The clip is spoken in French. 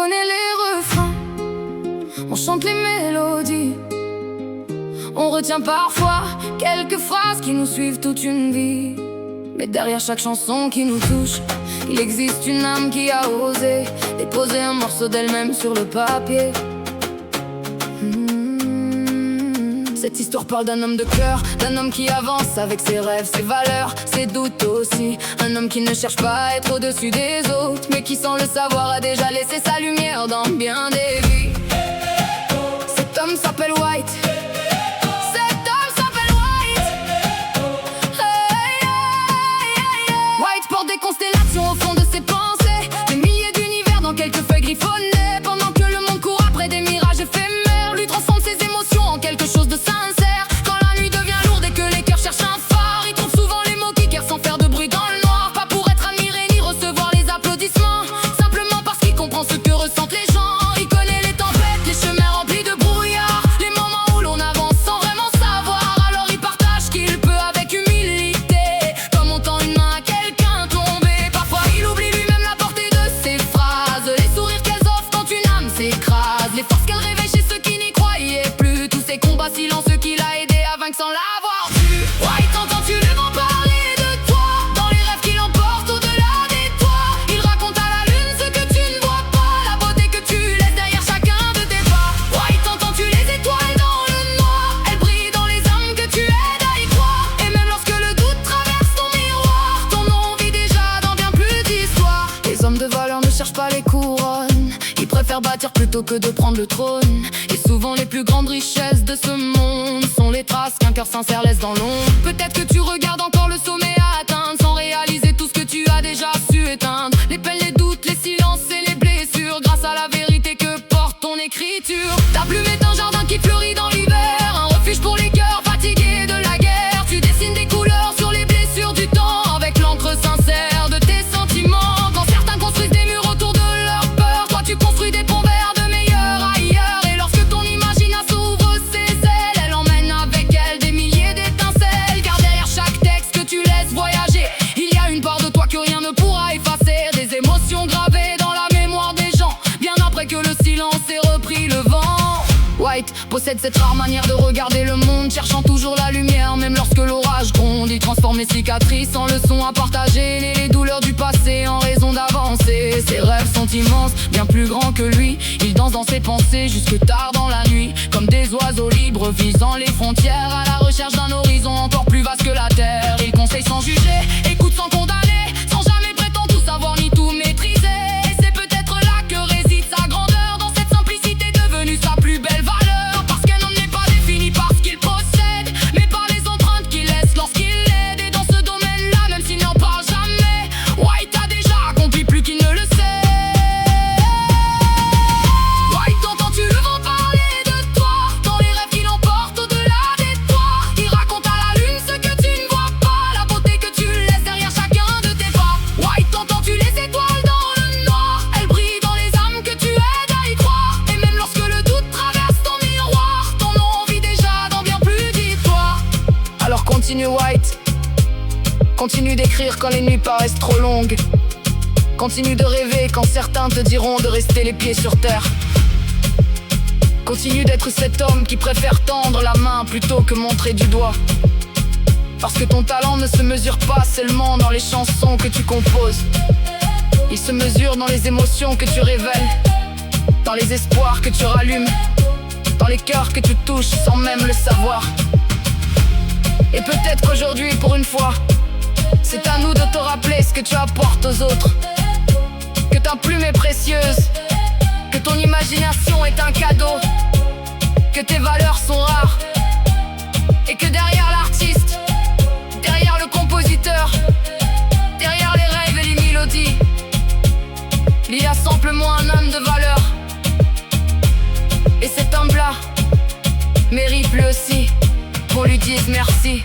connaît les refrains, on chante les mélodies. On retient parfois quelques phrases qui nous suivent toute une vie. Mais derrière chaque chanson qui nous touche, il existe une âme qui a osé déposer un morceau d'elle-même sur le papier. Cette histoire parle d'un homme de cœur, d'un homme qui avance avec ses rêves, ses valeurs, ses doutes aussi. Un homme qui ne cherche pas à être au-dessus des autres, mais qui sans le savoir a déjà laissé sa lumière dans bien des vies. Cet homme s'appelle White. Cet homme s'appelle White. White porte des constellations au fond de ses pensées, des milliers d'univers dans quelques feuilles griffonnées. Pendant que le monde court après des mirages éphémères, lui transforme ses émotions en quelque chose de sincère. Quand la nuit devient lourde et que les cœurs cherchent un phare, il trouve souvent les mots qui guerrent sans faire de bruit dans le noir. Pas pour être admiré ni recevoir les applaudissements, simplement parce qu'il comprend ce que ressentent les gens. Il connaît les tempêtes, les chemins remplis de brouillard, les moments où l'on avance sans vraiment savoir. Alors il partage qu'il peut avec humilité, comme on tend une main à quelqu'un tombé. Parfois il oublie lui-même la portée de ses phrases, les sourires qu'elles offrent quand une âme s'écrase, les forces qu'elle réveille chez ceux qui n'y croyaient plus, tous ces combats silencieux qu'il a aidé à vaincre sans l'avoir vu. White, entends-tu le vent parler de toi, dans les rêves qu'il emporte au-delà des toits. Il raconte à la lune ce que tu ne vois pas, la beauté que tu laisses derrière chacun de tes pas. White, entends-tu les étoiles dans le noir, elles brillent dans les âmes que tu aides à y croire. Et même lorsque le doute traverse ton miroir, ton nom vit déjà dans bien plus d'histoires. Les hommes de valeur ne cherchent pas les couronnes, ils préfèrent bâtir plutôt que de prendre le trône. Et souvent les plus grandes richesses de ce monde sont les traces qu'un cœur sincère laisse dans l'ombre. Peut-être que tu regardes encore le sommet à atteindre, sans réaliser tout ce que tu as déjà su éteindre. Les peines, les doutes, les silences et les blessures, grâce à la vérité que porte ton écriture. Ta plume est un jardin qui fleurit dans l'hiver, un refuge pour les cœurs fatigués de la guerre. Tu dessines des couleurs sur les blessures du temps, avec l'encre sincère de tes sentiments. Quand certains construisent des murs autour de leur peur, toi tu construis des ponts vers de meilleurs ailleurs. Et lorsque ton imagination ouvre ses ailes, elle emmène avec elle des milliers d'étincelles. Car derrière chaque texte que tu laisses voyager, il y a une part de toi que rien ne pourra effacer, des émotions gravées dans la mémoire des gens, bien après que le silence ait repris le vent. White possède cette rare manière de regarder le monde, cherchant toujours la lumière, même lorsque l'orage gronde. Il transforme les cicatrices en leçons à partager, les douleurs du passé en raison d'avancer. Ses rêves sont immenses, bien plus grands que lui. Il danse dans ses pensées jusque tard dans la nuit, comme des oiseaux libres visant les frontières, à la recherche d'un horizon encore plus vaste que la terre. Il conseille sans juger, écoute sans condamner, sans jamais prétendre tout savoir ni tout maîtriser. Et c'est peut-être là que réside sa grandeur, dans cette simplicité devenue sa plus belle valeur. Parce qu'un homme n'est pas défini par ce qu'il possède, mais par les empreintes qu'il laisse lorsqu'il l'aide. Et dans ce domaine-là, même s'il n'en parle jamais, White a déjà accompli plus qu'il ne le sait. White, entends-tu le vent parler de toi, dans les rêves qu'il emporte au-delà des toits. Il raconte à la lune ce que tu ne vois pas, la beauté que tu laisses derrière chacun de tes pas. White, entends-tu les étoiles dans le noir, elles brillent dans les âmes que tu aides à y croire. Et même lorsque le doute traverse ton miroir, ton nom vit déjà dans bien plus d'histoires. Alors continue White, continue d'écrire quand les nuits paraissent trop longues. Continue de rêver quand certains te diront de rester les pieds sur terre. Continue d'être cet homme qui préfère tendre la main plutôt que montrer du doigt. Parce que ton talent ne se mesure pas seulement dans les chansons que tu composes, il se mesure dans les émotions que tu révèles, dans les espoirs que tu rallumes, dans les cœurs que tu touches sans même le savoir. Et peut-être qu'aujourd'hui, pour une fois, c'est à nous de te rappeler ce que tu apportes aux autres, que ta plume est précieuse, que ton imagination est un cadeau, que tes valeurs sont rares, et que derrière l'artiste, derrière le compositeur, derrière les rêves et les mélodies, il y a simplement un homme de valeur. Et cet homme-là mérite lui aussi qu'on lui dise merci.